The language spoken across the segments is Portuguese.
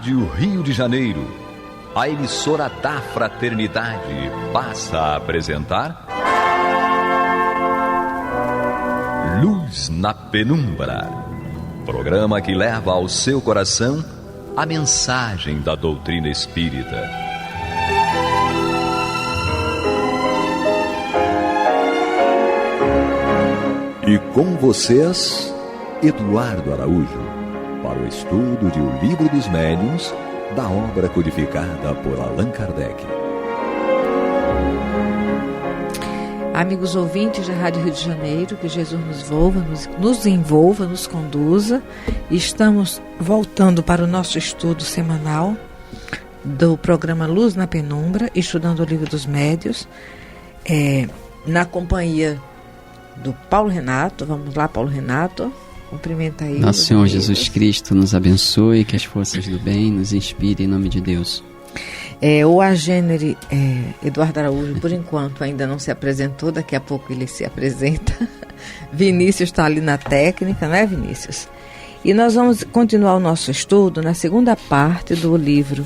Rádio Rio de Janeiro, a emissora da fraternidade, passa a apresentar Luz na Penumbra, programa que leva ao seu coração a mensagem da doutrina espírita. E com vocês, Eduardo Araújo, para o estudo de O Livro dos Médiuns, da obra codificada por Allan Kardec. Amigos ouvintes da Rádio Rio de Janeiro, que Jesus nos envolva, nos conduza. Estamos voltando para o nosso estudo semanal do programa Luz na Penumbra, estudando o Livro dos Médiuns, na companhia do Paulo Renato. Vamos lá, Paulo Renato. Cumprimenta aí. Nosso Senhor Jesus Cristo nos abençoe, que as forças do bem nos inspirem em nome de Deus. O agênere Eduardo Araújo, por enquanto, ainda não se apresentou, daqui a pouco ele se apresenta. Vinícius está ali na técnica, não é, Vinícius? E nós vamos continuar o nosso estudo na segunda parte do Livro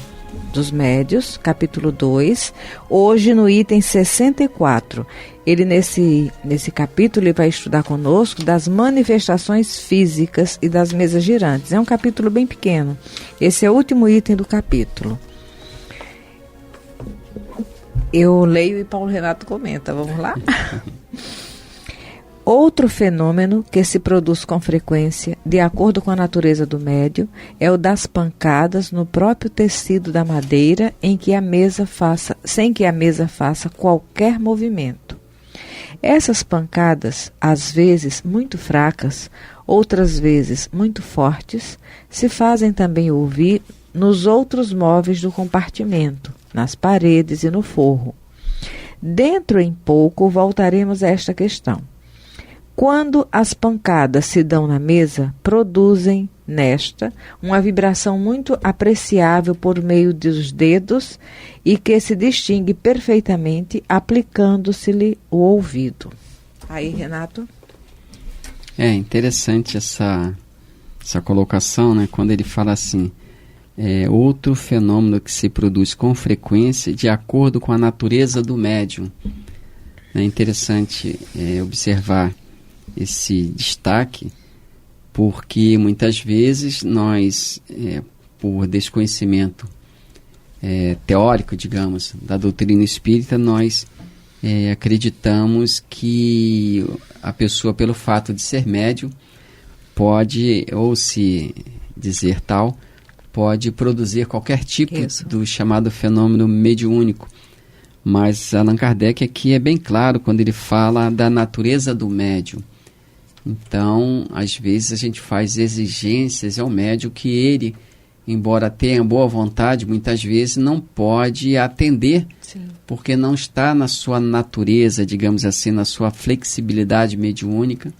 dos Médiuns, capítulo 2, hoje no item 64. Ele nesse capítulo ele vai estudar conosco das manifestações físicas e das mesas girantes. É um capítulo bem pequeno. Esse é o último item do capítulo. Eu leio e Paulo Renato comenta. Vamos lá? Outro fenômeno que se produz com frequência, de acordo com a natureza do médium, é o das pancadas no próprio tecido da madeira sem que a mesa faça qualquer movimento. Essas pancadas, às vezes muito fracas, outras vezes muito fortes, se fazem também ouvir nos outros móveis do compartimento, nas paredes e no forro. Dentro em pouco voltaremos a esta questão. Quando as pancadas se dão na mesa, produzem nesta uma vibração muito apreciável por meio dos dedos e que se distingue perfeitamente aplicando-se-lhe o ouvido. Aí, Renato? É interessante essa colocação, né? Quando ele fala assim, outro fenômeno que se produz com frequência de acordo com a natureza do médium. É interessante observar esse destaque, porque muitas vezes nós, por desconhecimento teórico, digamos, da doutrina espírita, nós acreditamos que a pessoa, pelo fato de ser médium, pode, ou se dizer tal, pode produzir qualquer tipo do chamado fenômeno mediúnico. Mas Allan Kardec aqui é bem claro quando ele fala da natureza do médium. Então, às vezes a gente faz exigências ao médium que ele, embora tenha boa vontade, muitas vezes não pode atender. Sim. Porque não está na sua natureza, digamos assim, na sua flexibilidade mediúnica,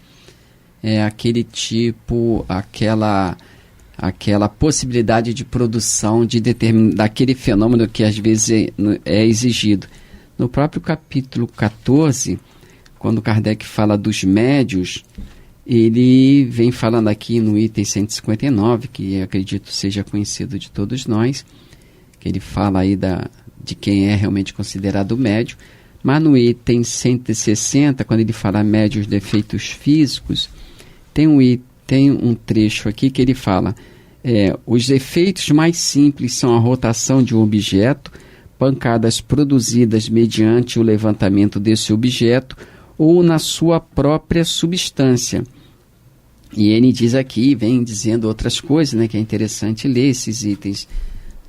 aquele tipo, aquela possibilidade de produção daquele fenômeno que às vezes é exigido. No próprio capítulo 14, quando Kardec fala dos médios, ele vem falando aqui no item 159, que acredito seja conhecido de todos nós, que ele fala aí de quem é realmente considerado médio, mas no item 160, quando ele fala médios de efeitos físicos, tem um trecho aqui que ele fala, os efeitos mais simples são a rotação de um objeto, pancadas produzidas mediante o levantamento desse objeto ou na sua própria substância. E ele diz aqui, vem dizendo outras coisas, né, que é interessante ler esses itens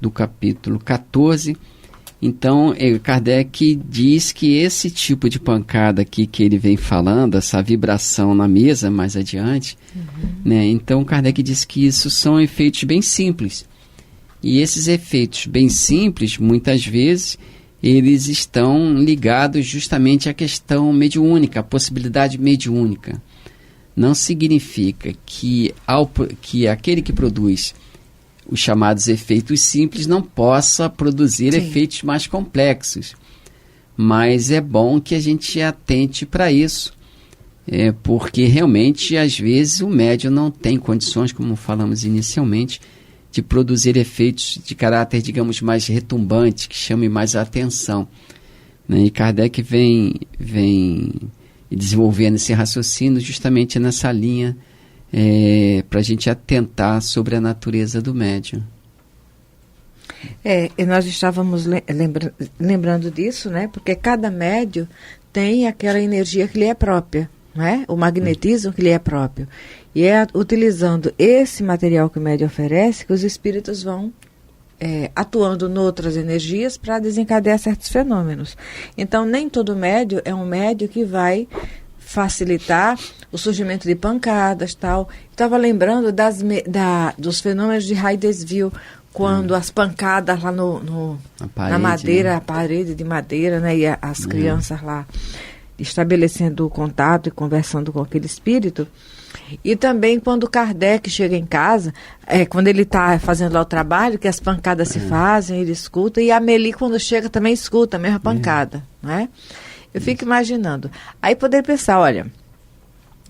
do capítulo 14. Então, Kardec diz que esse tipo de pancada aqui que ele vem falando, essa vibração na mesa mais adiante, né, então Kardec diz que isso são efeitos bem simples. E esses efeitos bem simples, muitas vezes, eles estão ligados justamente à questão mediúnica, à possibilidade mediúnica. Não significa que aquele que produz os chamados efeitos simples não possa produzir efeitos mais complexos. Mas é bom que a gente atente para isso, porque realmente, às vezes, o médium não tem condições, como falamos inicialmente, de produzir efeitos de caráter, digamos, mais retumbante, que chame mais a atenção, né? E Kardec vem desenvolvendo esse raciocínio justamente nessa linha, para a gente atentar sobre a natureza do médium. E nós estávamos lembrando disso, né? Porque cada médium tem aquela energia que lhe é própria, né? O magnetismo que lhe é próprio. E é utilizando esse material que o médium oferece que os espíritos vão atuando noutras energias para desencadear certos fenômenos. Então, nem todo médium é um médium que vai facilitar o surgimento de pancadas, tal. Estava lembrando dos fenômenos de raio desvio, quando as pancadas lá parede, na madeira, né? A parede de madeira, né? E as crianças lá estabelecendo o contato e conversando com aquele espírito. E também quando Kardec chega em casa, quando ele está fazendo lá o trabalho, que as pancadas se fazem, ele escuta, e a Amélie, quando chega, também escuta a mesma pancada, né? Eu fico imaginando. Aí poder pensar, olha,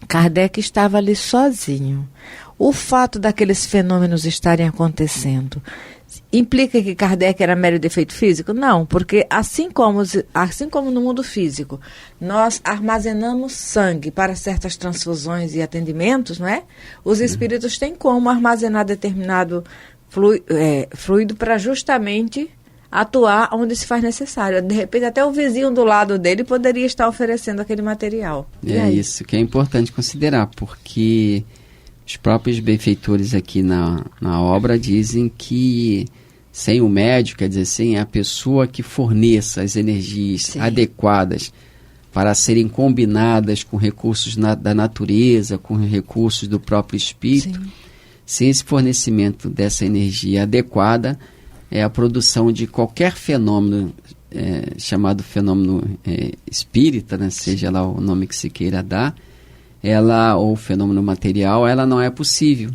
Kardec estava ali sozinho. O fato daqueles fenômenos estarem acontecendo implica que Kardec era mero defeito físico? Não, porque assim como no mundo físico, nós armazenamos sangue para certas transfusões e atendimentos, não é? Os espíritos têm como armazenar determinado fluido para justamente atuar onde se faz necessário. De repente, até o vizinho do lado dele poderia estar oferecendo aquele material. Isso que é importante considerar, porque os próprios benfeitores aqui na obra dizem que sem o médium, quer dizer, sem a pessoa que forneça as energias adequadas para serem combinadas com recursos da natureza, com recursos do próprio espírito, sem esse fornecimento dessa energia adequada, a produção de qualquer fenômeno chamado fenômeno espírita, né, seja lá o nome que se queira dar, ou fenômeno material, ela não é possível,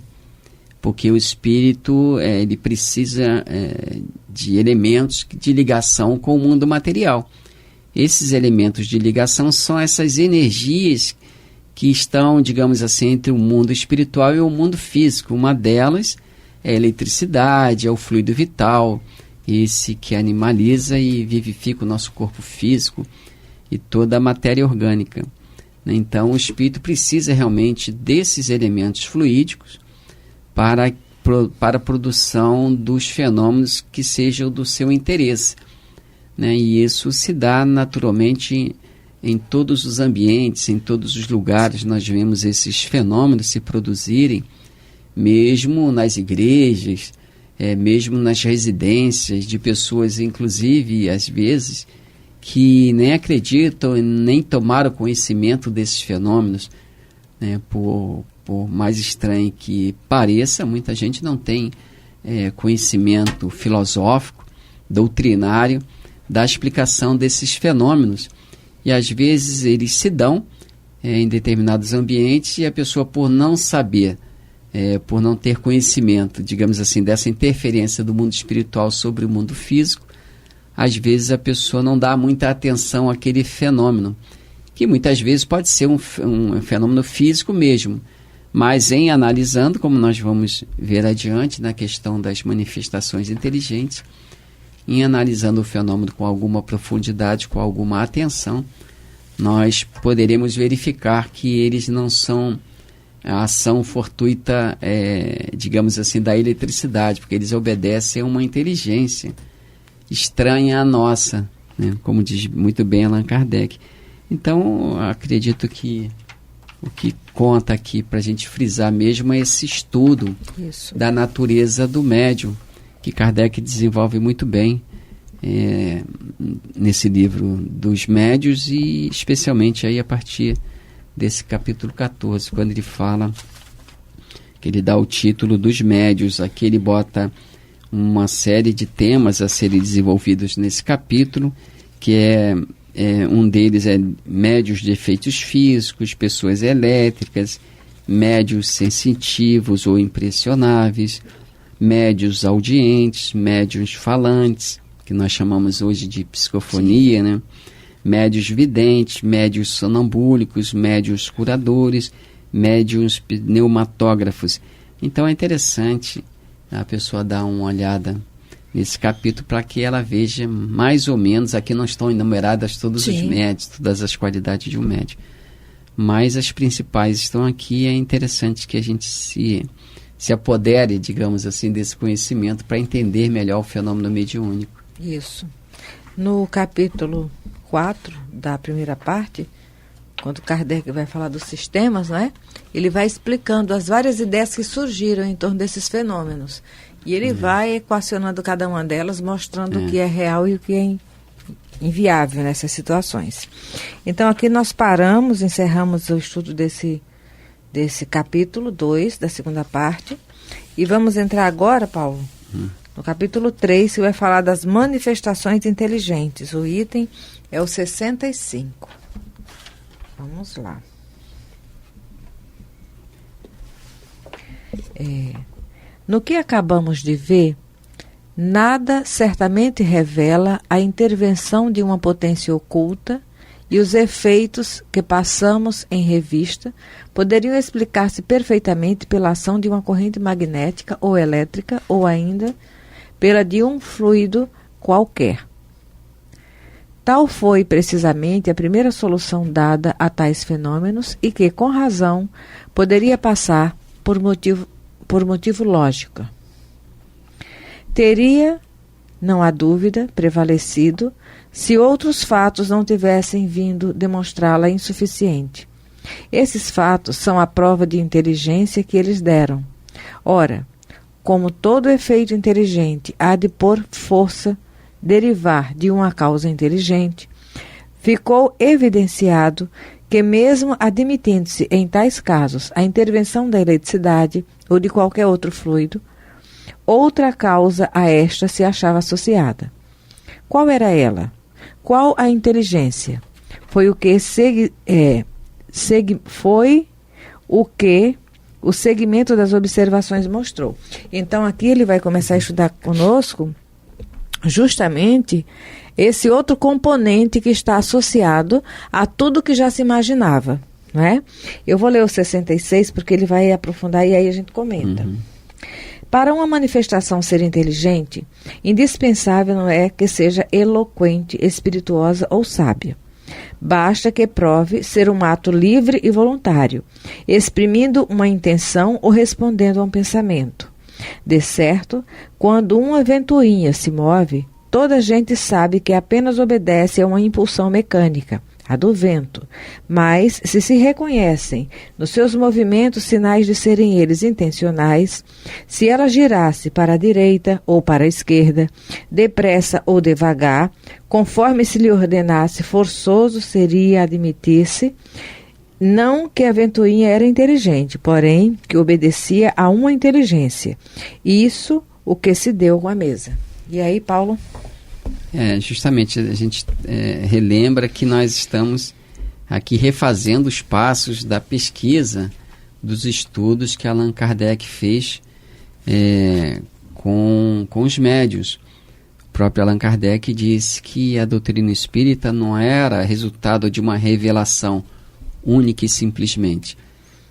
porque o espírito ele precisa de elementos de ligação com o mundo material. Esses elementos de ligação são essas energias que estão, digamos assim, entre o mundo espiritual e o mundo físico. Uma delas é a eletricidade, é o fluido vital, esse que animaliza e vivifica o nosso corpo físico e toda a matéria orgânica. Então, o espírito precisa realmente desses elementos fluídicos para a produção dos fenômenos que sejam do seu interesse, né? E isso se dá naturalmente em todos os ambientes, em todos os lugares. Nós vemos esses fenômenos se produzirem, mesmo nas igrejas, mesmo nas residências de pessoas, inclusive, às vezes, que nem acreditam e nem tomaram conhecimento desses fenômenos, né? Por mais estranho que pareça, muita gente não tem conhecimento filosófico, doutrinário, da explicação desses fenômenos. E às vezes eles se dão em determinados ambientes e a pessoa, por não saber, por não ter conhecimento, digamos assim, dessa interferência do mundo espiritual sobre o mundo físico, às vezes a pessoa não dá muita atenção àquele fenômeno, que muitas vezes pode ser um fenômeno físico mesmo, mas em analisando, como nós vamos ver adiante na questão das manifestações inteligentes, em analisando o fenômeno com alguma profundidade, com alguma atenção, nós poderemos verificar que eles não são a ação fortuita, digamos assim, da eletricidade, porque eles obedecem a uma inteligência estranha à nossa, né? Como diz muito bem Allan Kardec. Então, acredito que o que conta aqui para a gente frisar mesmo é esse estudo da natureza do médium, que Kardec desenvolve muito bem nesse livro dos médios, e especialmente aí a partir desse capítulo 14, quando ele fala, que ele dá o título dos médios. Aqui ele bota uma série de temas a serem desenvolvidos nesse capítulo, que um deles é médios de efeitos físicos, pessoas elétricas, médios sensitivos ou impressionáveis, médios audientes, médios falantes, que nós chamamos hoje de psicofonia, né? Médios videntes, médios sonambúlicos, médios curadores, médios pneumatógrafos. Então é interessante a pessoa dar uma olhada nesse capítulo para que ela veja mais ou menos, aqui não estão enumeradas todos os médios, todas as qualidades de um médium, mas as principais estão aqui. É interessante que a gente se apodere, digamos assim, desse conhecimento para entender melhor o fenômeno mediúnico. Isso. No capítulo 4 da primeira parte, quando Kardec vai falar dos sistemas, né? Ele vai explicando as várias ideias que surgiram em torno desses fenômenos. E ele vai equacionando cada uma delas, mostrando o que é real e o que é inviável nessas situações. Então, aqui nós paramos, encerramos o estudo desse capítulo 2, da segunda parte. E vamos entrar agora, Paulo, no capítulo 3, que vai falar das manifestações inteligentes. O item é o 65. Vamos lá. No que acabamos de ver, nada certamente revela a intervenção de uma potência oculta, e os efeitos que passamos em revista poderiam explicar-se perfeitamente pela ação de uma corrente magnética ou elétrica, ou ainda pela de um fluido qualquer. Tal foi precisamente a primeira solução dada a tais fenômenos, e que, com razão, poderia passar por motivo lógico. Teria, não há dúvida, prevalecido se outros fatos não tivessem vindo demonstrá-la insuficiente. Esses fatos são a prova de inteligência que eles deram. Ora, como todo efeito inteligente há de por força derivar de uma causa inteligente, ficou evidenciado que, mesmo admitindo-se em tais casos a intervenção da eletricidade ou de qualquer outro fluido, outra causa a esta se achava associada. Qual era ela? Qual a inteligência? Foi o que o segmento das observações mostrou. Então, aqui ele vai começar a estudar conosco justamente esse outro componente que está associado a tudo que já se imaginava, não é? Eu vou ler o 66 porque ele vai aprofundar e aí a gente comenta. Para uma manifestação ser inteligente, indispensável não é que seja eloquente, espirituosa ou sábia. Basta que prove ser um ato livre e voluntário, exprimindo uma intenção ou respondendo a um pensamento. De certo, quando uma ventoinha se move, toda a gente sabe que apenas obedece a uma impulsão mecânica, a do vento, mas se reconhecem nos seus movimentos sinais de serem eles intencionais, se ela girasse para a direita ou para a esquerda, depressa ou devagar, conforme se lhe ordenasse, forçoso seria admitir-se, não que a ventoinha era inteligente, porém que obedecia a uma inteligência. Isso o que se deu com a mesa. E aí, Paulo? Justamente, a gente relembra que nós estamos aqui refazendo os passos da pesquisa dos estudos que Allan Kardec fez com os médiuns. O próprio Allan Kardec disse que a doutrina espírita não era resultado de uma revelação única e simplesmente.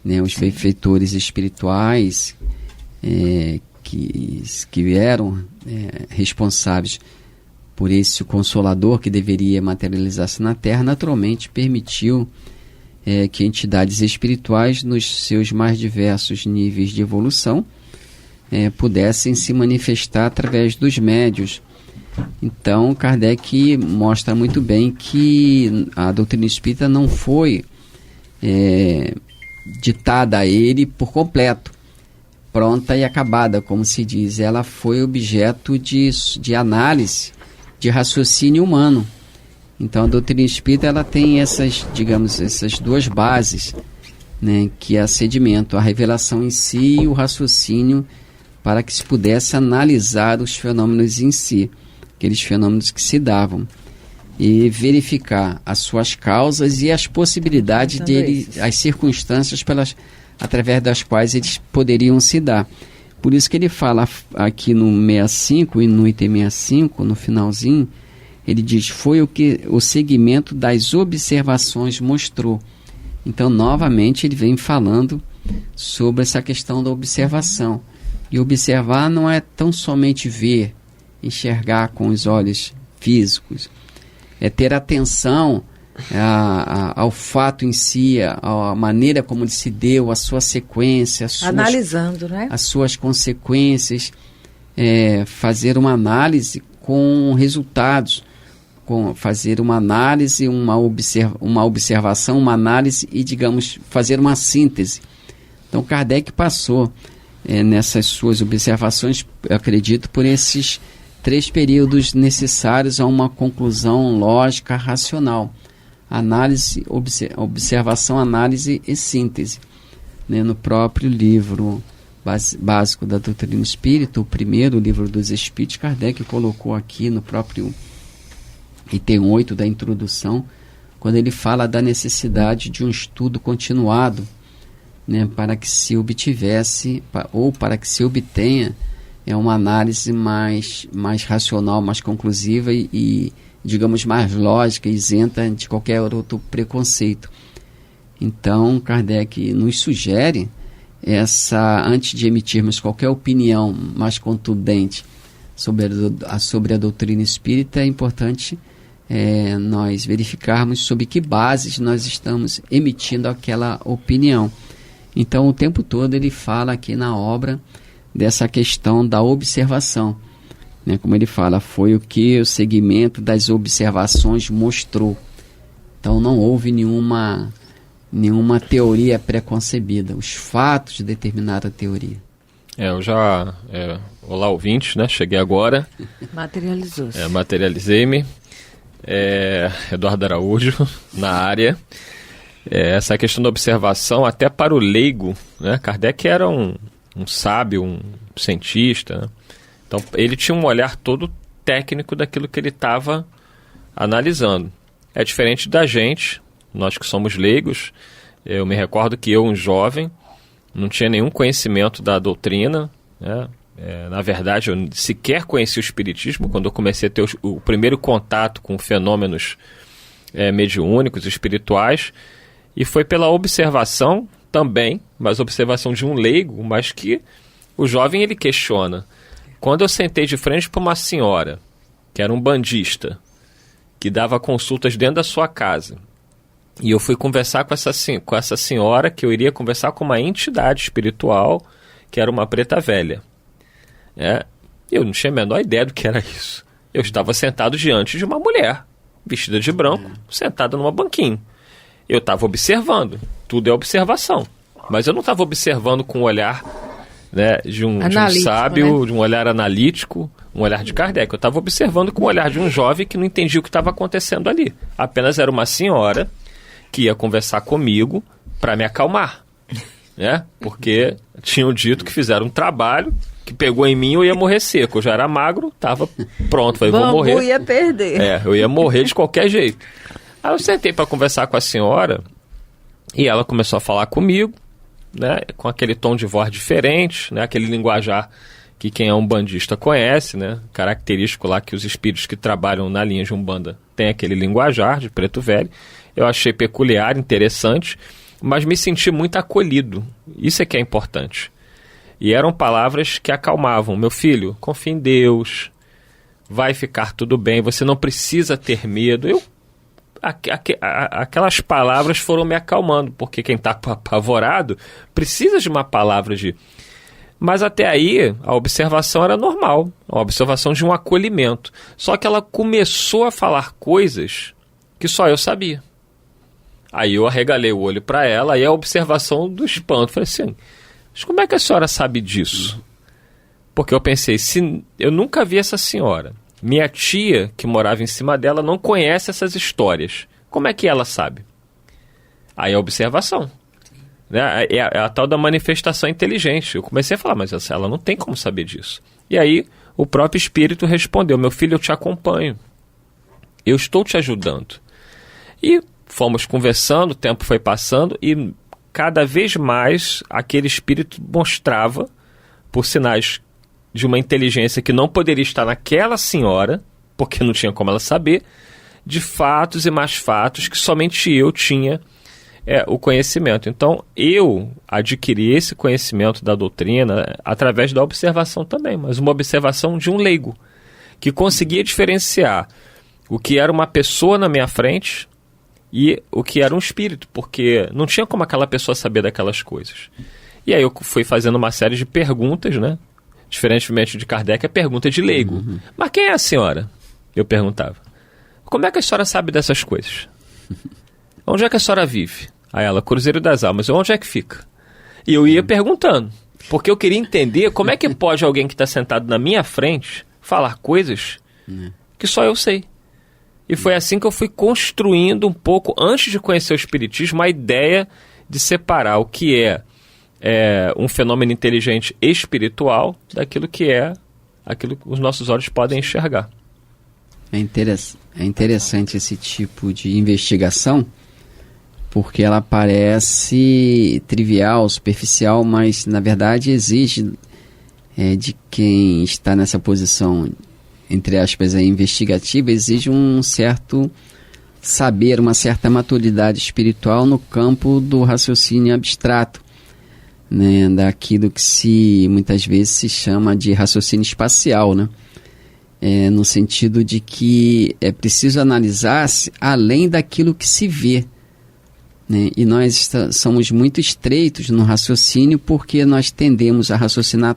Os benfeitores espirituais que eram responsáveis por esse Consolador que deveria materializar-se na Terra, naturalmente permitiu que entidades espirituais, nos seus mais diversos níveis de evolução, pudessem se manifestar através dos médiuns. Então, Kardec mostra muito bem que a doutrina espírita não foi ditada a ele por completo, pronta e acabada, como se diz. Ela foi objeto de análise, de raciocínio humano. Então a doutrina espírita ela tem essas duas bases, que é a sedimento, a revelação em si e o raciocínio, para que se pudesse analisar os fenômenos em si, aqueles fenômenos que se davam, e verificar as suas causas e as possibilidades as circunstâncias através das quais eles poderiam se dar. Por isso que ele fala aqui no 65 e no item 65, no finalzinho, ele diz, foi o que o segmento das observações mostrou. Então, novamente, ele vem falando sobre essa questão da observação. E observar não é tão somente ver, enxergar com os olhos físicos. É ter atenção ao fato em si, a maneira como ele se deu, a sua sequência, analisando, né? As suas consequências, fazer uma análise com resultados, fazer uma análise, uma observação, uma análise e, digamos, fazer uma síntese. Então, Kardec passou nessas suas observações, eu acredito, por esses 3 períodos necessários a uma conclusão lógica, racional. Análise, observação, análise e síntese. No próprio livro básico da doutrina espírita, o primeiro livro dos Espíritos, Kardec colocou aqui no próprio item 8 da introdução, quando ele fala da necessidade de um estudo continuado, para que se obtivesse, ou para que se obtenha, uma análise mais racional, mais conclusiva e, digamos, mais lógica, isenta de qualquer outro preconceito. Então, Kardec nos sugere antes de emitirmos qualquer opinião mais contundente sobre a doutrina espírita, é importante nós verificarmos sob que bases nós estamos emitindo aquela opinião. Então, o tempo todo ele fala aqui na obra dessa questão da observação. Como ele fala, foi o que o segmento das observações mostrou. Então, não houve nenhuma teoria preconcebida. Os fatos determinaram a teoria. Olá, ouvintes, cheguei agora. Materializou-se. Materializei-me. Eduardo Araújo, na área. Essa questão da observação, até para o leigo, Kardec era um sábio, um cientista, Então, ele tinha um olhar todo técnico daquilo que ele estava analisando. É diferente da gente, nós que somos leigos. Eu me recordo que eu, um jovem, não tinha nenhum conhecimento da doutrina, né? Na verdade, eu sequer conhecia o espiritismo quando eu comecei a ter o primeiro contato com fenômenos mediúnicos, espirituais, e foi pela observação também, mas observação de um leigo, mas que o jovem ele questiona. Quando eu sentei de frente para uma senhora, que era um bandista, que dava consultas dentro da sua casa, e eu fui conversar com essa senhora, que eu iria conversar com uma entidade espiritual, que era uma preta velha. Eu não tinha a menor ideia do que era isso. Eu estava sentado diante de uma mulher, vestida de branco, sentada numa banquinha. Eu estava observando, tudo é observação, mas eu não estava observando com um olhar, de um sábio, de um olhar analítico, um olhar de Kardec. Eu estava observando com o olhar de um jovem que não entendia o que estava acontecendo ali. Apenas era uma senhora que ia conversar comigo para me acalmar, porque tinham dito que fizeram um trabalho que pegou em mim, eu ia morrer seco. Eu já era magro, estava pronto, falei, vou morrer. Eu ia perder. Eu ia morrer de qualquer jeito. Aí eu sentei para conversar com a senhora e ela começou a falar comigo, com aquele tom de voz diferente, aquele linguajar que quem é umbandista conhece, característico lá que os espíritos que trabalham na linha de Umbanda têm aquele linguajar de preto velho. Eu achei peculiar, interessante, mas me senti muito acolhido. Isso é que é importante. E eram palavras que acalmavam. Meu filho, confia em Deus, vai ficar tudo bem, você não precisa ter medo. Aquelas palavras foram me acalmando, porque quem está apavorado precisa de uma palavra de... Mas até aí, a observação era normal, a observação de um acolhimento. Só que ela começou a falar coisas que só eu sabia. Aí eu arregalei o olho para ela, aí a observação do espanto. Falei assim, mas como é que a senhora sabe disso? Porque eu pensei, eu nunca vi essa senhora. Minha tia, que morava em cima dela, não conhece essas histórias. Como é que ela sabe? Aí a observação. É a tal da manifestação inteligente. Eu comecei a falar, mas ela não tem como saber disso. E aí o próprio espírito respondeu, meu filho, eu te acompanho. Eu estou te ajudando. E fomos conversando, o tempo foi passando e cada vez mais aquele espírito mostrava, por sinais de uma inteligência que não poderia estar naquela senhora, porque não tinha como ela saber, de fatos e mais fatos que somente eu tinha o conhecimento. Então, eu adquiri esse conhecimento da doutrina através da observação também, mas uma observação de um leigo, que conseguia diferenciar o que era uma pessoa na minha frente e o que era um espírito, porque não tinha como aquela pessoa saber daquelas coisas. E aí eu fui fazendo uma série de perguntas, né? Diferentemente de Kardec, é pergunta de leigo. Uhum. Mas quem é a senhora? Eu perguntava. Como é que a senhora sabe dessas coisas? Onde é que a senhora vive? Aí ela, Cruzeiro das Almas. Onde é que fica? E eu ia perguntando, porque eu queria entender como é que pode alguém que está sentado na minha frente falar coisas que só eu sei. E foi assim que eu fui construindo um pouco, antes de conhecer o Espiritismo, a ideia de separar o que é um fenômeno inteligente espiritual daquilo que é aquilo que os nossos olhos podem enxergar. É interessante esse tipo de investigação, porque ela parece trivial, superficial, mas na verdade exige de quem está nessa posição, entre aspas, investigativa, exige um certo saber, uma certa maturidade espiritual no campo do raciocínio abstrato, né, daquilo que muitas vezes se chama de raciocínio espacial, né? No sentido de que é preciso analisar-se além daquilo que se vê, né? E nós somos muito estreitos no raciocínio porque nós tendemos a raciocinar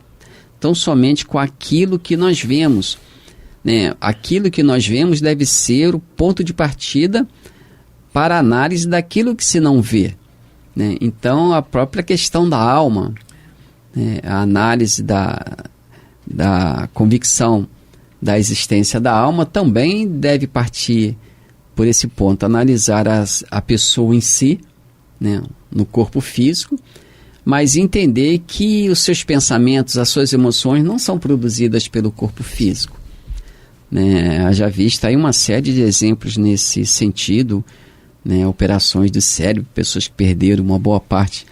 tão somente com aquilo que nós vemos, né? Aquilo que nós vemos deve ser o ponto de partida para a análise daquilo que se não vê, né? Então, a própria questão da alma, né? A análise da convicção da existência da alma também deve partir por esse ponto, analisar a pessoa em si, né, no corpo físico, mas entender que os seus pensamentos, as suas emoções não são produzidas pelo corpo físico, né? Haja vista aí uma série de exemplos nesse sentido, né, operações do cérebro, pessoas que perderam uma boa parte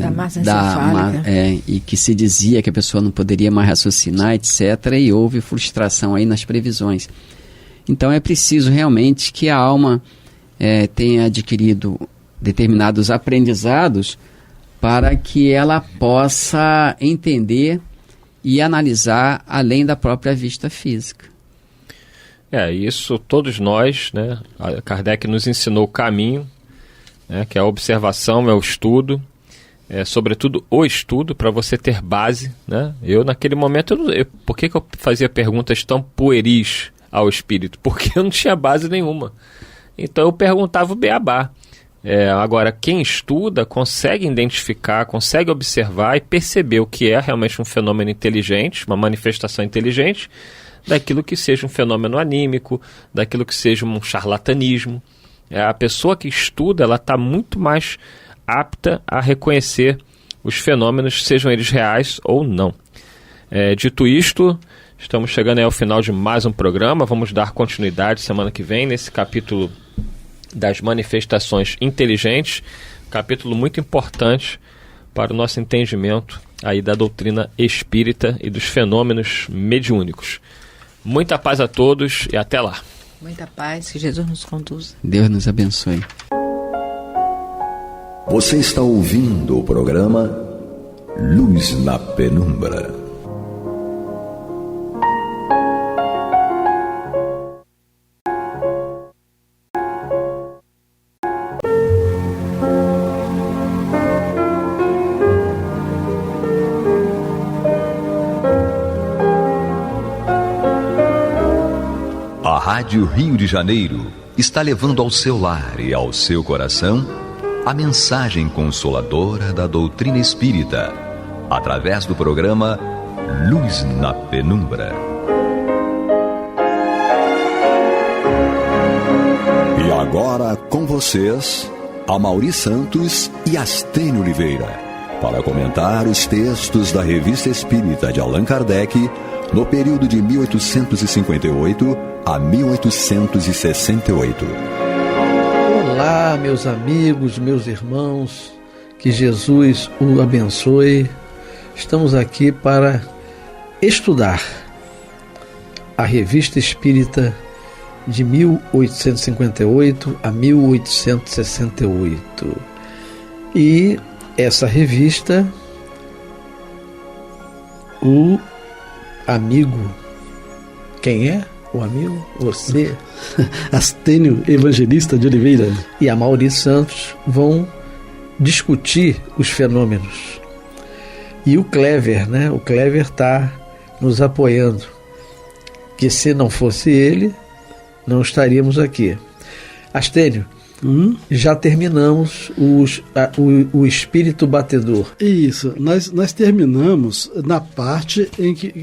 da massa encefálica, e que se dizia que a pessoa não poderia mais raciocinar, etc., e houve frustração aí nas previsões. Então é preciso realmente que a alma tenha adquirido determinados aprendizados para que ela possa entender e analisar além da própria vista física. Isso todos nós, né? A Kardec nos ensinou o caminho, né, que é a observação, é o estudo, sobretudo o estudo, para você ter base, né? Eu naquele momento, por que eu fazia perguntas tão pueris ao espírito? Porque eu não tinha base nenhuma. Então eu perguntava o beabá. Agora, quem estuda consegue identificar, consegue observar e perceber o que é realmente um fenômeno inteligente, uma manifestação inteligente, daquilo que seja um fenômeno anímico, daquilo que seja um charlatanismo. A pessoa que estuda, ela está muito mais apta a reconhecer os fenômenos, sejam eles reais ou não. Dito isto, estamos chegando aí ao final de mais um programa. Vamos dar continuidade semana que vem nesse capítulo das manifestações inteligentes, capítulo muito importante para o nosso entendimento aí da doutrina espírita e dos fenômenos mediúnicos. Muita paz a todos e até lá. Muita paz, que Jesus nos conduza. Deus nos abençoe. Você está ouvindo o programa Luz na Penumbra. A Rádio Rio de Janeiro está levando ao seu lar e ao seu coração a mensagem consoladora da doutrina espírita, através do programa Luz na Penumbra. E agora com vocês, Amaury Santos e Astênio Oliveira, para comentar os textos da Revista Espírita de Allan Kardec no período de 1858 a 1868. Olá, meus amigos, meus irmãos, que Jesus o abençoe. Estamos aqui para estudar a Revista Espírita de 1858 a 1868. E essa revista, o amigo, quem é o amigo? Você. Astênio Evangelista de Oliveira E a Mauri Santos vão discutir os fenômenos. E o Clever, né? O Clever está nos apoiando. Que se não fosse ele, não estaríamos aqui. Astênio, já terminamos o espírito batedor. Isso, nós terminamos na parte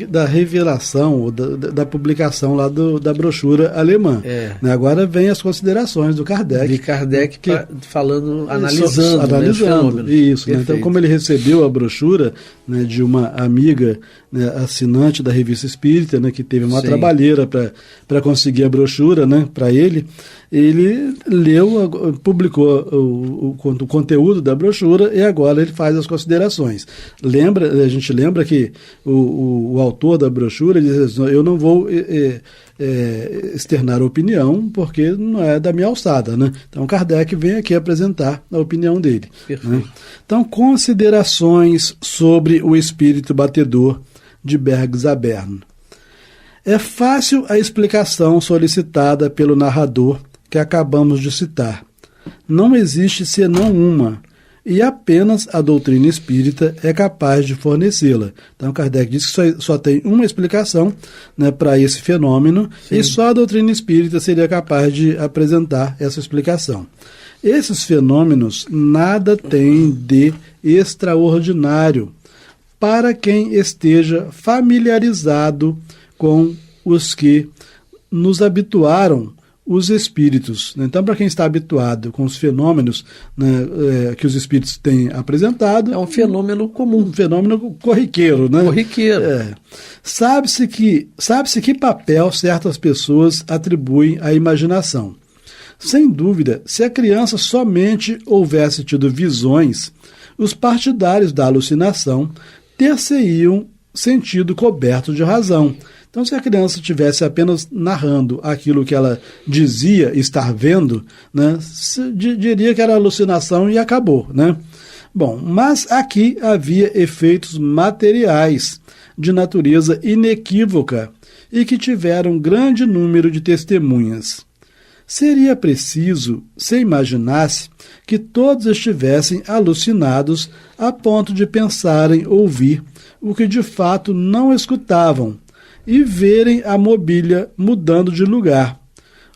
da revelação, ou da publicação lá da brochura alemã. Né? Agora vem as considerações do Kardec. De Kardec falando, analisando os fenômenos. Isso, né? Então, como ele recebeu a brochura, né, de uma amiga, né, assinante da Revista Espírita, né, que teve uma trabalheira para conseguir a brochura, né, para ele leu, publicou o conteúdo da brochura e agora ele faz as considerações. A gente lembra que o autor da brochura diz assim: eu não vou externar opinião porque não é da minha alçada, né? Então Kardec vem aqui apresentar a opinião dele. Né? Então, considerações sobre o espírito batedor de Bergzaberno. É fácil a explicação solicitada pelo narrador que acabamos de citar. Não existe senão uma, e apenas a doutrina espírita é capaz de fornecê-la. Então Kardec diz que só tem uma explicação, né, para esse fenômeno, e só a doutrina espírita seria capaz de apresentar essa explicação. Esses fenômenos nada têm de extraordinário para quem esteja familiarizado com os que nos habituaram os espíritos. Então, para quem está habituado com os fenômenos, né, que os espíritos têm apresentado... É um fenômeno comum. Um fenômeno corriqueiro. Né? Corriqueiro. Sabe-se que papel certas pessoas atribuem à imaginação. Sem dúvida, se a criança somente houvesse tido visões, os partidários da alucinação ter-se-iam sentido coberto de razão. Então, se a criança estivesse apenas narrando aquilo que ela dizia estar vendo, né, diria que era alucinação e acabou. Né? Bom, mas aqui havia efeitos materiais de natureza inequívoca e que tiveram grande número de testemunhas. Seria preciso se imaginasse que todos estivessem alucinados a ponto de pensarem ouvir o que de fato não escutavam, e verem a mobília mudando de lugar.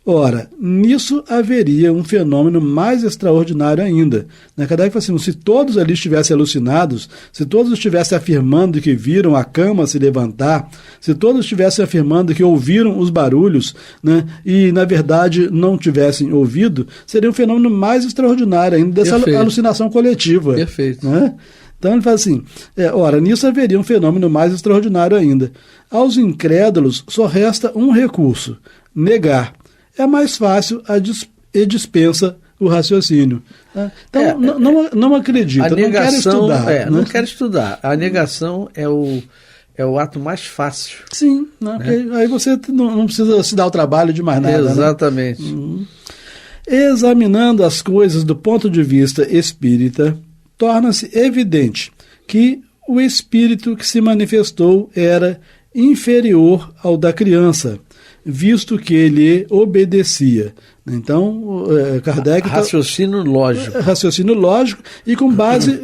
Ora, nisso haveria um fenômeno mais extraordinário ainda. Kardec fala assim: se todos ali estivessem alucinados, se todos estivessem afirmando que viram a cama se levantar, se todos estivessem afirmando que ouviram os barulhos, né, e na verdade não tivessem ouvido, seria um fenômeno mais extraordinário ainda dessa alucinação coletiva. Perfeito. Né? Então ele fala assim: ora, nisso haveria um fenômeno mais extraordinário ainda. Aos incrédulos só resta um recurso: negar. É mais fácil e dispensa o raciocínio. Então não acredita, não quer estudar. Não quer estudar. A negação é o ato mais fácil. Sim, né? Aí você não precisa se dar o trabalho de mais nada. Exatamente. Né? Examinando as coisas do ponto de vista espírita, torna-se evidente que o espírito que se manifestou era inferior ao da criança, visto que ele obedecia. Então, Kardec... Raciocínio lógico e com base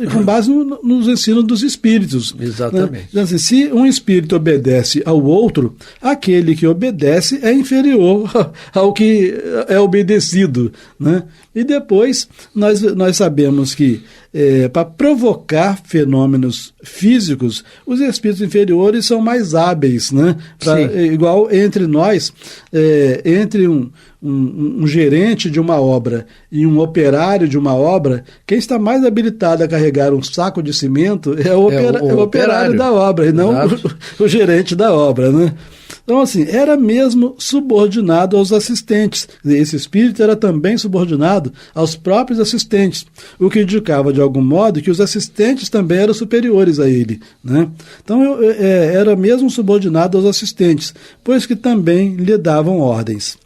nos ensinos dos espíritos. Exatamente. Né? Então, assim, se um espírito obedece ao outro, aquele que obedece é inferior ao que é obedecido. Né? E depois, nós sabemos que para provocar fenômenos físicos, os espíritos inferiores são mais hábeis. Né? Igual entre nós, entre um gerente de uma obra e um operário de uma obra, quem está mais habilitado a carregar um saco de cimento é o operário da obra, e não o gerente da obra. Né? Então, assim, era mesmo subordinado aos assistentes. Esse espírito era também subordinado aos próprios assistentes, o que indicava, de algum modo, que os assistentes também eram superiores a ele. Né? Então, era mesmo subordinado aos assistentes, pois que também lhe davam ordens.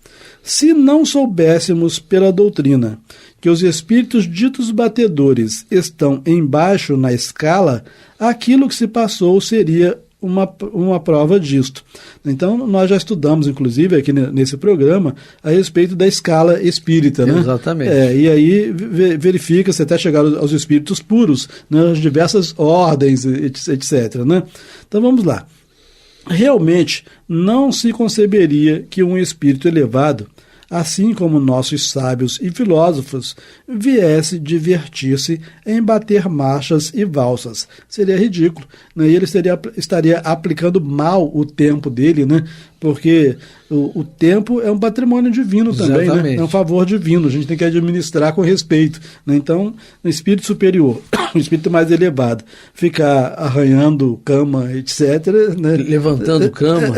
Se não soubéssemos pela doutrina que os espíritos ditos batedores estão embaixo na escala, aquilo que se passou seria uma prova disto. Então, nós já estudamos, inclusive, aqui nesse programa, a respeito da escala espírita, né? Exatamente. E aí verifica-se até chegar aos espíritos puros, né? As diversas ordens, etc. Né? Então, vamos lá. Realmente, não se conceberia que um espírito elevado, assim como nossos sábios e filósofos, viesse divertir-se em bater marchas e valsas. Seria ridículo, né? E ele estaria aplicando mal o tempo dele, né? Porque o tempo é um patrimônio divino também, né? É um favor divino, a gente tem que administrar com respeito, né? Então, o espírito superior, o espírito mais elevado, ficar arranhando cama, etc., né? Levantando cama.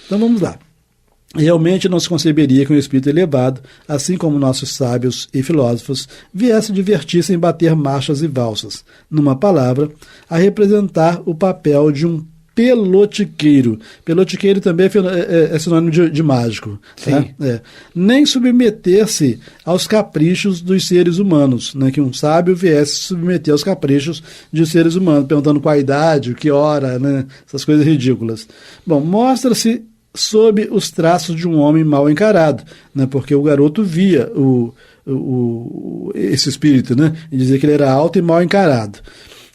Então, vamos lá. Realmente não se conceberia que um espírito elevado, assim como nossos sábios e filósofos, viesse divertir-se em bater marchas e valsas, numa palavra, a representar o papel de um pelotiqueiro. Pelotiqueiro também é sinônimo de mágico. Tá? Nem submeter-se aos caprichos dos seres humanos, né? Que um sábio viesse se submeter aos caprichos dos seres humanos, perguntando qual a idade, que hora, né? Essas coisas ridículas. Bom, mostra-se sob os traços de um homem mal encarado, né? Porque o garoto via esse espírito, né? E dizia que ele era alto e mal encarado.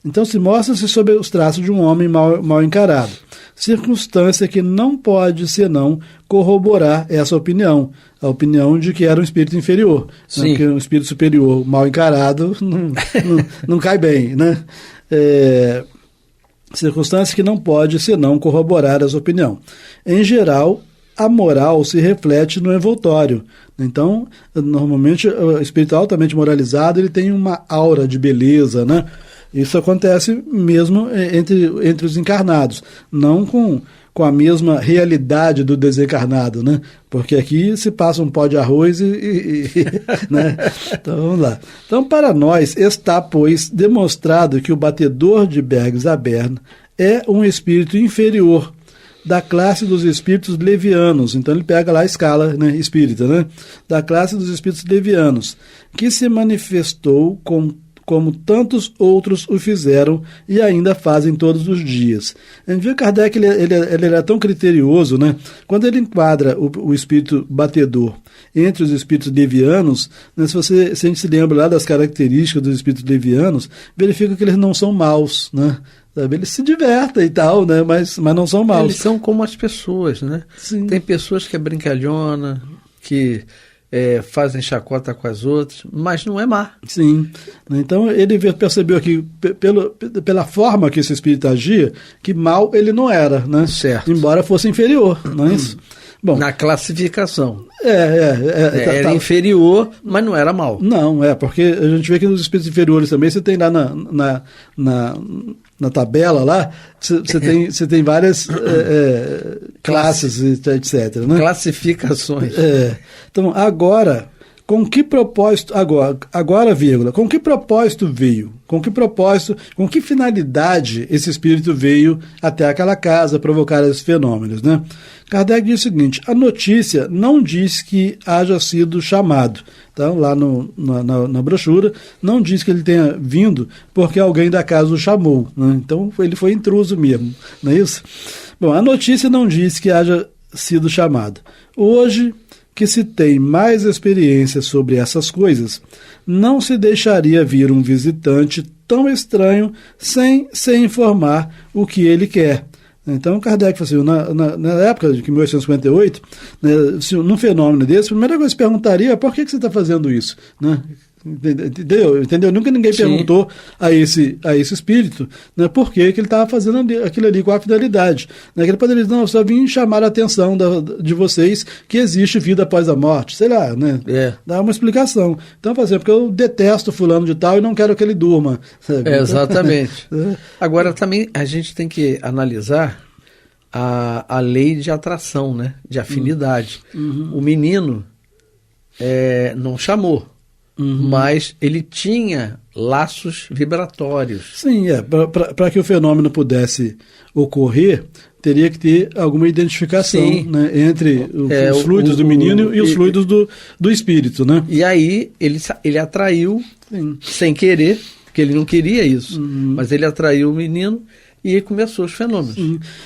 Então se mostra-se sob os traços de um homem mal encarado, circunstância que não pode senão corroborar essa opinião, a opinião de que era um espírito inferior, né? Porque um espírito superior mal encarado não cai bem, né? Circunstância que não pode senão corroborar essa opinião. Em geral, a moral se reflete no envoltório. Então, normalmente, o espírito altamente moralizado ele tem uma aura de beleza, né? Isso acontece mesmo entre os encarnados, não com a mesma realidade do desencarnado, né? Porque aqui se passa um pó de arroz né? Então, vamos lá. Então, para nós, está, pois, demonstrado que o batedor de Bergsaberna é um espírito inferior, da classe dos espíritos levianos. Então, ele pega lá a escala, né, espírita, né? Da classe dos espíritos levianos, que se manifestou como tantos outros o fizeram e ainda fazem todos os dias. A gente vê que Kardec ele era tão criterioso, né? Quando ele enquadra o espírito batedor entre os espíritos levianos, né? Se a gente se lembra lá das características dos espíritos levianos, verifica que eles não são maus, né? Eles se divertem e tal, né? Mas não são maus. Eles são como as pessoas, né? Sim. Tem pessoas que é brincalhona, que fazem chacota com as outras, mas não é má. Sim. Então ele percebeu aqui, pela forma que esse espírito agia, que mal ele não era, né? Certo. Embora fosse inferior, não é isso? Bom, na classificação. Era inferior, mas não era mal. Não, porque a gente vê que nos espíritos inferiores também, você tem lá na tabela lá, você tem várias classes, etc. Né? Classificações. Então, agora, com que propósito, vírgula, com que propósito veio? Com que finalidade esse espírito veio até aquela casa provocar esses fenômenos, né? Kardec diz o seguinte: a notícia não diz que haja sido chamado. Então, lá na brochura, não diz que ele tenha vindo porque alguém da casa o chamou, né? Então, ele foi intruso mesmo, não é isso? Bom, a notícia não diz que haja sido chamado. Hoje, que se tem mais experiência sobre essas coisas, não se deixaria vir um visitante tão estranho sem informar o que ele quer. Então, Kardec falou assim, na época de 1858, né, num fenômeno desse, a primeira coisa que se perguntaria, por que você está fazendo isso? Né? Entendeu? Nunca ninguém perguntou a esse espírito, né, por que ele estava fazendo aquilo ali com a finalidade. Né, que ele poderia dizer, não, eu só vim chamar a atenção de vocês que existe vida após a morte. Sei lá, né? Dá uma explicação. Então, porque eu detesto fulano de tal e não quero que ele durma. Sabe? Exatamente. Agora, também a gente tem que analisar a lei de atração, né? De afinidade. O menino não chamou. Mas ele tinha laços vibratórios. Sim, para que o fenômeno pudesse ocorrer, teria que ter alguma identificação, né, entre os fluidos do menino e os fluidos do espírito, né? E aí ele atraiu, sem querer, porque ele não queria isso, mas ele atraiu o menino e aí começou os fenômenos.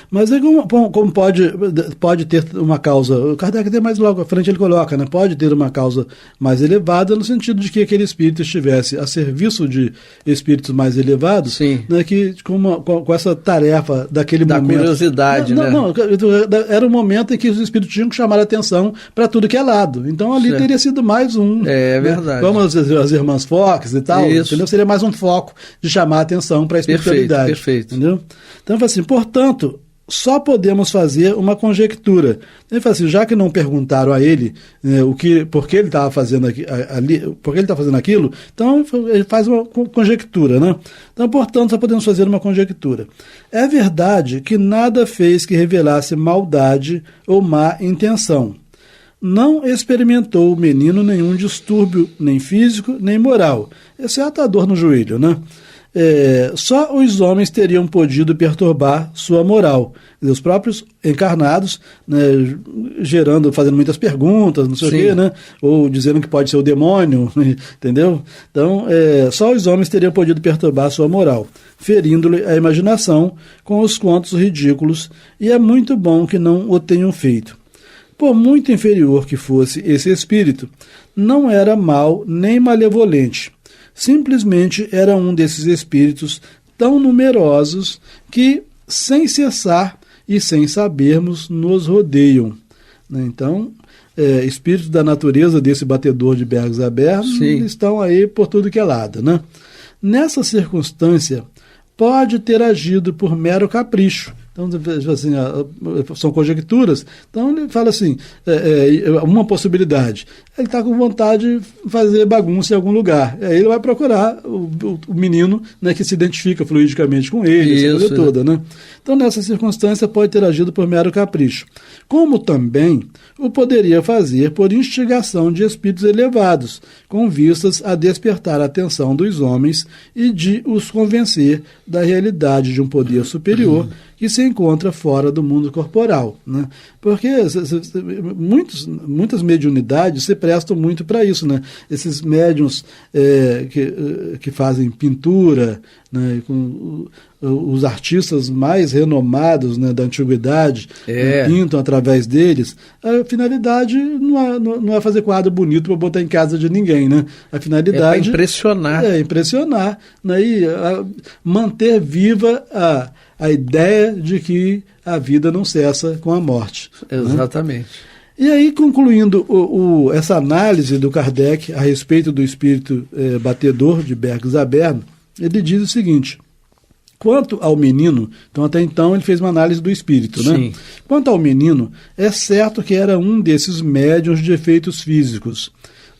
Mas aí como pode ter uma causa, o Kardec tem mais logo à frente ele coloca, né, pode ter uma causa mais elevada no sentido de que aquele espírito estivesse a serviço de espíritos mais elevados, né, que com essa tarefa daquele momento. Da curiosidade, né? Não, era um momento em que os espíritos tinham que chamar a atenção para tudo que é lado. Então ali teria sido mais um. É verdade. Como as irmãs Fox e tal, entendeu? Seria mais um foco de chamar a atenção para a espiritualidade. Perfeito. Entendeu? Então, assim, portanto, só podemos fazer uma conjectura. Ele fala assim, já que não perguntaram a ele, né, por que ele estava fazendo por que ele está fazendo aquilo, então ele faz uma conjectura, né? Então, portanto, só podemos fazer uma conjectura. É verdade que nada fez que revelasse maldade ou má intenção. Não experimentou o menino nenhum distúrbio, nem físico, nem moral, exceto a dor no joelho, né? Só os homens teriam podido perturbar sua moral. Os próprios encarnados, né, fazendo muitas perguntas, não sei o quê, né, ou dizendo que pode ser o demônio, entendeu? Então, só os homens teriam podido perturbar sua moral, ferindo-lhe a imaginação com os contos ridículos, e é muito bom que não o tenham feito. Por muito inferior que fosse esse espírito, não era mau nem malevolente. Simplesmente era um desses espíritos tão numerosos que, sem cessar e sem sabermos, nos rodeiam. Então, espíritos da natureza desse batedor de Bergs abertos estão aí por tudo que é lado, né? Nessa circunstância, pode ter agido por mero capricho. Então, assim, são conjecturas. Então, ele fala assim, uma possibilidade. Ele está com vontade de fazer bagunça em algum lugar. Aí ele vai procurar o menino, né, que se identifica fluidicamente com ele, essa coisa toda, né? Então, nessa circunstância, pode ter agido por mero capricho. Como também o poderia fazer por instigação de espíritos elevados, com vistas a despertar a atenção dos homens e de os convencer da realidade de um poder superior que se encontra fora do mundo corporal, né? Porque muitas mediunidades se prestam muito para isso, né? Esses médiuns que fazem pintura, né, com os artistas mais renomados, né, da antiguidade, né, pintam através deles. A finalidade não é fazer quadro bonito para botar em casa de ninguém, né? A finalidade é impressionar. Impressionar, né, e manter viva a ideia de que a vida não cessa com a morte. Exatamente. Né? E aí, concluindo essa análise do Kardec a respeito do espírito batedor de Bergs Aberno, ele diz o seguinte: quanto ao menino, então até então ele fez uma análise do espírito, né? Sim. Quanto ao menino, é certo que era um desses médiuns de efeitos físicos,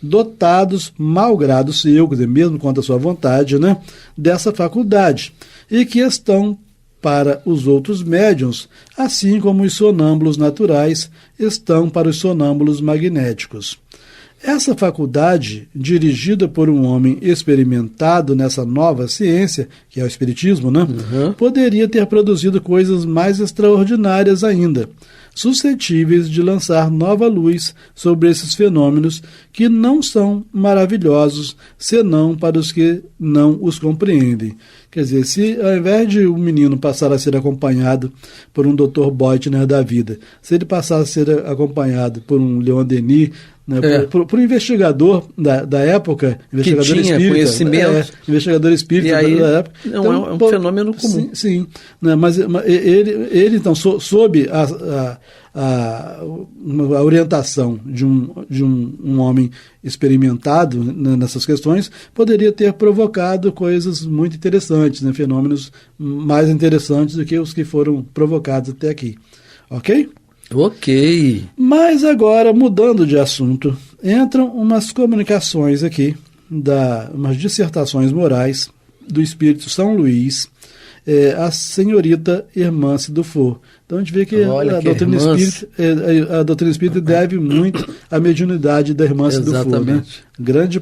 dotados, malgrado seu, quer dizer, mesmo contra a sua vontade, né, dessa faculdade, e que estão para os outros médiuns, assim como os sonâmbulos naturais estão para os sonâmbulos magnéticos. Essa faculdade, dirigida por um homem experimentado nessa nova ciência, que é o espiritismo, né, poderia ter produzido coisas mais extraordinárias ainda, suscetíveis de lançar nova luz sobre esses fenômenos que não são maravilhosos, senão para os que não os compreendem. Quer dizer, se ao invés de um menino passar a ser acompanhado por um Dr. Beutner da vida, se ele passar a ser acompanhado por um Leon Denis, né, por um investigador da época, investigador que tinha espírita, conhecimento, investigador espírita aí, da época. Não, então, é um fenômeno comum. Sim, né, mas ele então, sob a orientação de um homem experimentado, né, nessas questões, poderia ter provocado coisas muito interessantes, né, fenômenos mais interessantes do que os que foram provocados até aqui. Ok? Ok. Mas agora, mudando de assunto, entram umas comunicações aqui, umas dissertações morais do Espírito São Luís, a senhorita Hermance Dufour. Então a gente vê que a doutrina espírita deve muito à mediunidade da Hermance Dufour, né? Grande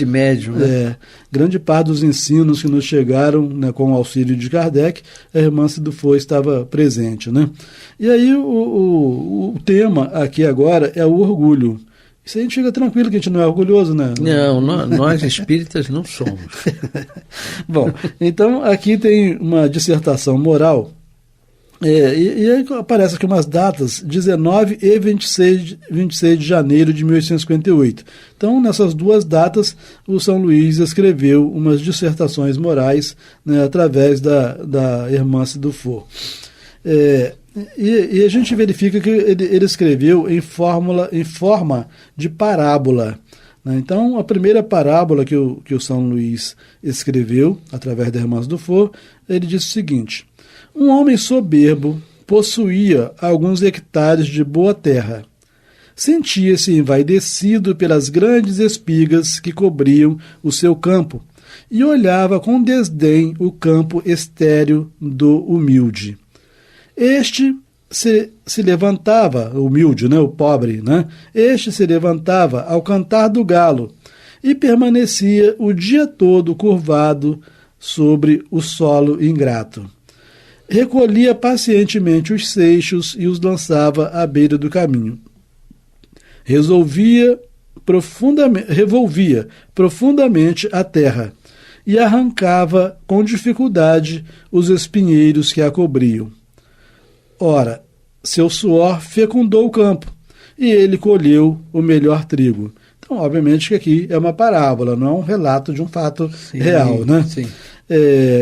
médium, né? Grande parte dos ensinos que nos chegaram, né, com o auxílio de Kardec, a Hermance Dufour estava presente, né? E aí o tema aqui agora é o orgulho. Isso a gente fica tranquilo que a gente não é orgulhoso, né? Não, nós espíritas não somos. Bom, então aqui tem uma dissertação moral, e aí aparece aqui umas datas, 19 e 26 de janeiro de 1858. Então, nessas duas datas, o São Luís escreveu umas dissertações morais, né, através da Hermance Dufour. E a gente verifica que ele escreveu em forma de parábola, né? Então, a primeira parábola que o São Luís escreveu, através da Hermance Dufour, ele disse o seguinte: um homem soberbo possuía alguns hectares de boa terra. Sentia-se envaidecido pelas grandes espigas que cobriam o seu campo e olhava com desdém o campo estéril do humilde. Este se levantava, o humilde, né, o pobre, né? Este se levantava ao cantar do galo e permanecia o dia todo curvado sobre o solo ingrato. Recolhia pacientemente os seixos e os lançava à beira do caminho. Revolvia profundamente a terra e arrancava com dificuldade os espinheiros que a cobriam. Ora, seu suor fecundou o campo, e ele colheu o melhor trigo. Então, obviamente que aqui é uma parábola, não é um relato de um fato real, né? Sim.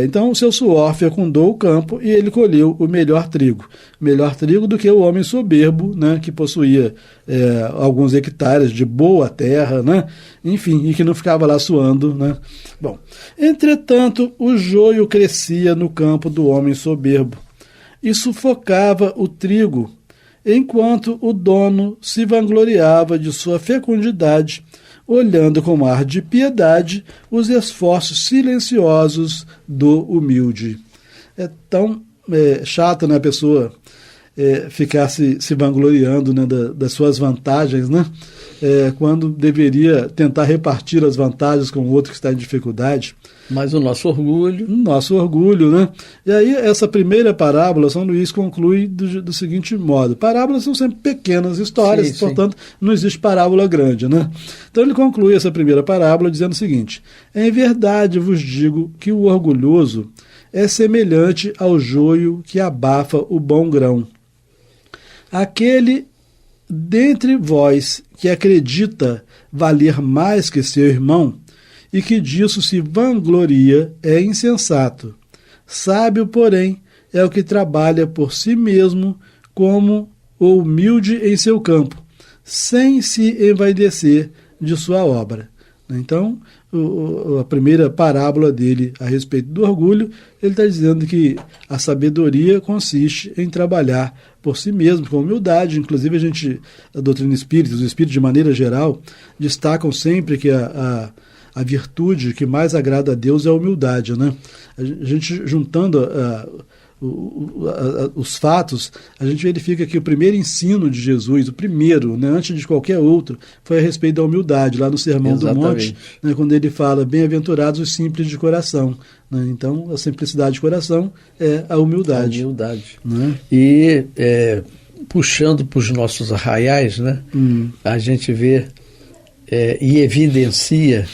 Então, seu suor fecundou o campo, e ele colheu o melhor trigo. Melhor trigo do que o homem soberbo, né, que possuía alguns hectares de boa terra, né? Enfim, e que não ficava lá suando, né? Bom, entretanto, o joio crescia no campo do homem soberbo e sufocava o trigo, enquanto o dono se vangloriava de sua fecundidade, olhando com ar de piedade os esforços silenciosos do humilde. É tão chato, né, a pessoa ficar se vangloriando, né, das suas vantagens, né, quando deveria tentar repartir as vantagens com o outro que está em dificuldade. Mas o nosso orgulho... né? E aí, essa primeira parábola, São Luís conclui do seguinte modo. Parábolas são sempre pequenas histórias, portanto, não existe parábola grande, né? Então, ele conclui essa primeira parábola dizendo o seguinte: em verdade vos digo que o orgulhoso é semelhante ao joio que abafa o bom grão. Aquele dentre vós que acredita valer mais que seu irmão, e que disso se vangloria, é insensato. Sábio, porém, é o que trabalha por si mesmo como o humilde em seu campo, sem se envaidecer de sua obra. Então, a primeira parábola dele a respeito do orgulho, ele está dizendo que a sabedoria consiste em trabalhar por si mesmo, com humildade. Inclusive, a doutrina espírita, os espíritos de maneira geral, destacam sempre que a virtude que mais agrada a Deus é a humildade, né? A gente juntando os fatos, a gente verifica que o primeiro ensino de Jesus, o primeiro, né, antes de qualquer outro, foi a respeito da humildade, lá no Sermão do Monte, né, quando ele fala: bem-aventurados os simples de coração. Né? Então, a simplicidade de coração é a humildade. Né? E puxando para os nossos arraiais, né, a gente vê e evidencia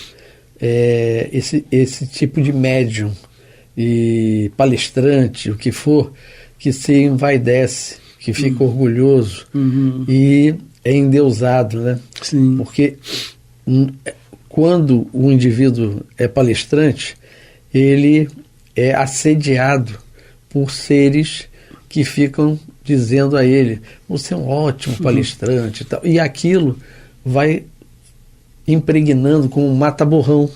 esse tipo de médium e palestrante, o que for, que se envaidece, que fica orgulhoso e é endeusado, né? Sim. Porque quando o indivíduo é palestrante, ele é assediado por seres que ficam dizendo a ele: você é um ótimo palestrante e tal. E aquilo vai impregnando como um mata-borrão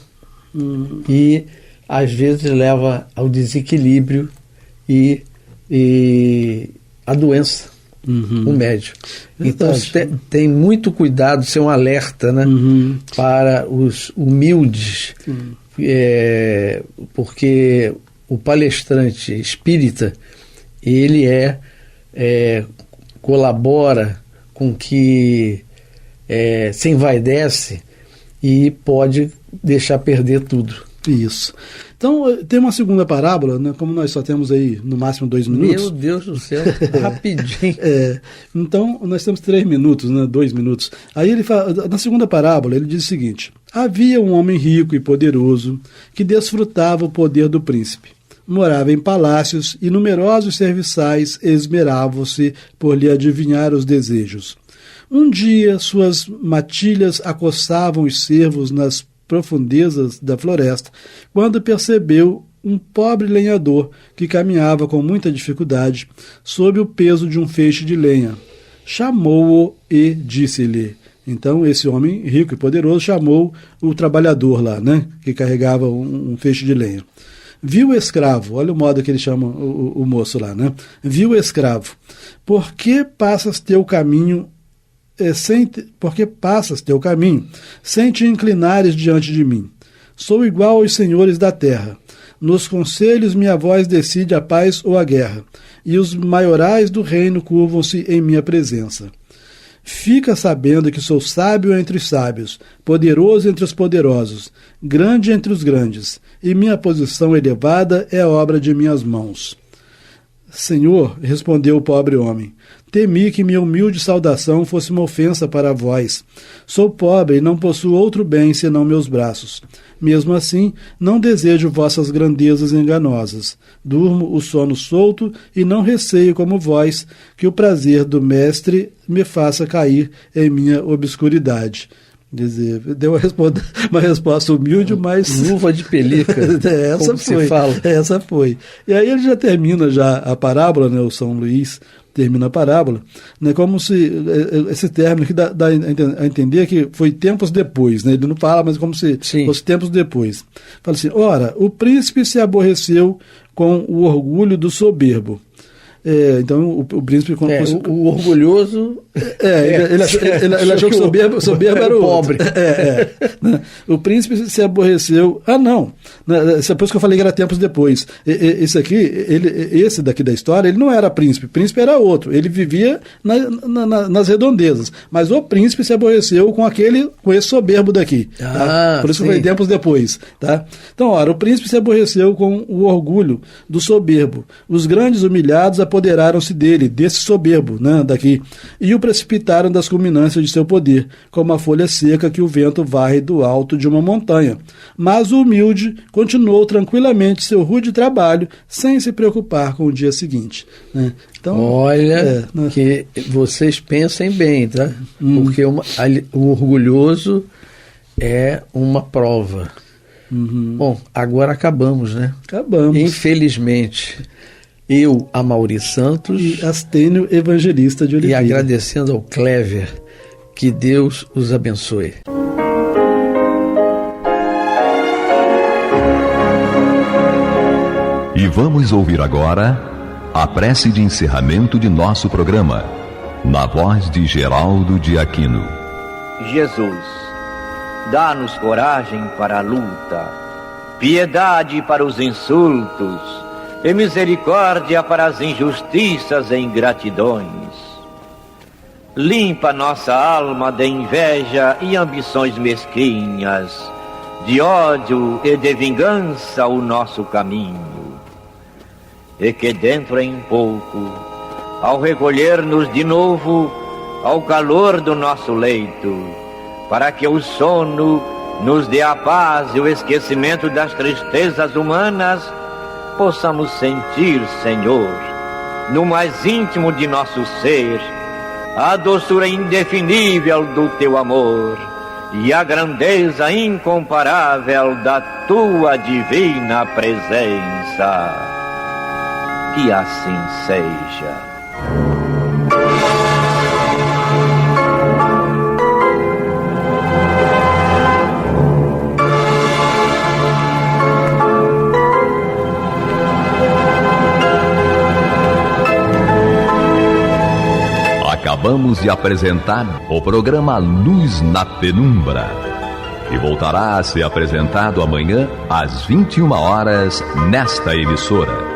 e às vezes leva ao desequilíbrio e a doença, o médium. Então tem muito cuidado, ser um alerta, né, para os humildes, porque o palestrante espírita, ele colabora com que se envaidece e pode deixar perder tudo. Isso. Então, tem uma segunda parábola, né, como nós só temos aí no máximo 2 minutos. Meu Deus do céu, rapidinho. Então, nós temos 3 minutos, né, 2 minutos. Aí ele fala, na segunda parábola, ele diz o seguinte: havia um homem rico e poderoso que desfrutava o poder do príncipe. Morava em palácios e numerosos serviçais esmeravam-se por lhe adivinhar os desejos. Um dia, suas matilhas acossavam os cervos nas profundezas da floresta, quando percebeu um pobre lenhador que caminhava com muita dificuldade sob o peso de um feixe de lenha. Chamou-o e disse-lhe. Então esse homem rico e poderoso chamou o trabalhador lá, né, que carregava um feixe de lenha. Viu o escravo, olha o modo que ele chama o moço lá, né? Viu o escravo. Por que passas teu caminho sem te inclinares diante de mim? Sou igual aos senhores da terra. Nos conselhos minha voz decide a paz ou a guerra, e os maiorais do reino curvam-se em minha presença. Fica sabendo que sou sábio entre os sábios, poderoso entre os poderosos, grande entre os grandes, e minha posição elevada é obra de minhas mãos. Senhor, respondeu o pobre homem, temi que minha humilde saudação fosse uma ofensa para vós. Sou pobre e não possuo outro bem senão meus braços. Mesmo assim, não desejo vossas grandezas enganosas. Durmo o sono solto e não receio como vós que o prazer do mestre me faça cair em minha obscuridade. Quer dizer, deu uma resposta humilde, mas... Luva de pelica, essa foi, essa foi. E aí ele já termina já a parábola, né, o São Luís termina a parábola, né, como se esse término que dá a entender que foi tempos depois, né, ele não fala, mas como se fosse tempos depois. Fala assim, ora, o príncipe se aborreceu com o orgulho do soberbo. Então o príncipe... o orgulhoso... Ele achou que o soberbo era o pobre. Né? O príncipe se aborreceu... não. Depois que eu falei que era tempos depois. Esse daqui da história, ele não era príncipe. O príncipe era outro. Ele vivia nas redondezas. Mas o príncipe se aborreceu com esse soberbo daqui. Tá? Por isso que eu falei tempos depois. Tá? Então, ora, o príncipe se aborreceu com o orgulho do soberbo. Os grandes humilhados apoderaram-se dele, desse soberbo, né, daqui, e o precipitaram das culminâncias de seu poder, como a folha seca que o vento varre do alto de uma montanha. Mas o humilde continuou tranquilamente seu rude trabalho, sem se preocupar com o dia seguinte. Né? Então, olha, que vocês pensem bem, tá? Porque o orgulhoso é uma prova. Bom, agora acabamos, né? Acabamos. Infelizmente. Eu, Amaury Santos e Astênio Evangelista de Oliveira. E agradecendo ao Clever, que Deus os abençoe. E vamos ouvir agora a prece de encerramento de nosso programa, na voz de Geraldo de Aquino. Jesus, dá-nos coragem para a luta, piedade para os insultos, e misericórdia para as injustiças e ingratidões. Limpa nossa alma de inveja e ambições mesquinhas, de ódio e de vingança o nosso caminho. E que dentro em pouco, ao recolher-nos de novo ao calor do nosso leito, para que o sono nos dê a paz e o esquecimento das tristezas humanas, possamos sentir, Senhor, no mais íntimo de nosso ser, a doçura indefinível do Teu amor e a grandeza incomparável da Tua divina presença. Que assim seja. Acabamos de apresentar o programa Luz na Penumbra, e voltará a ser apresentado amanhã às 21 horas nesta emissora.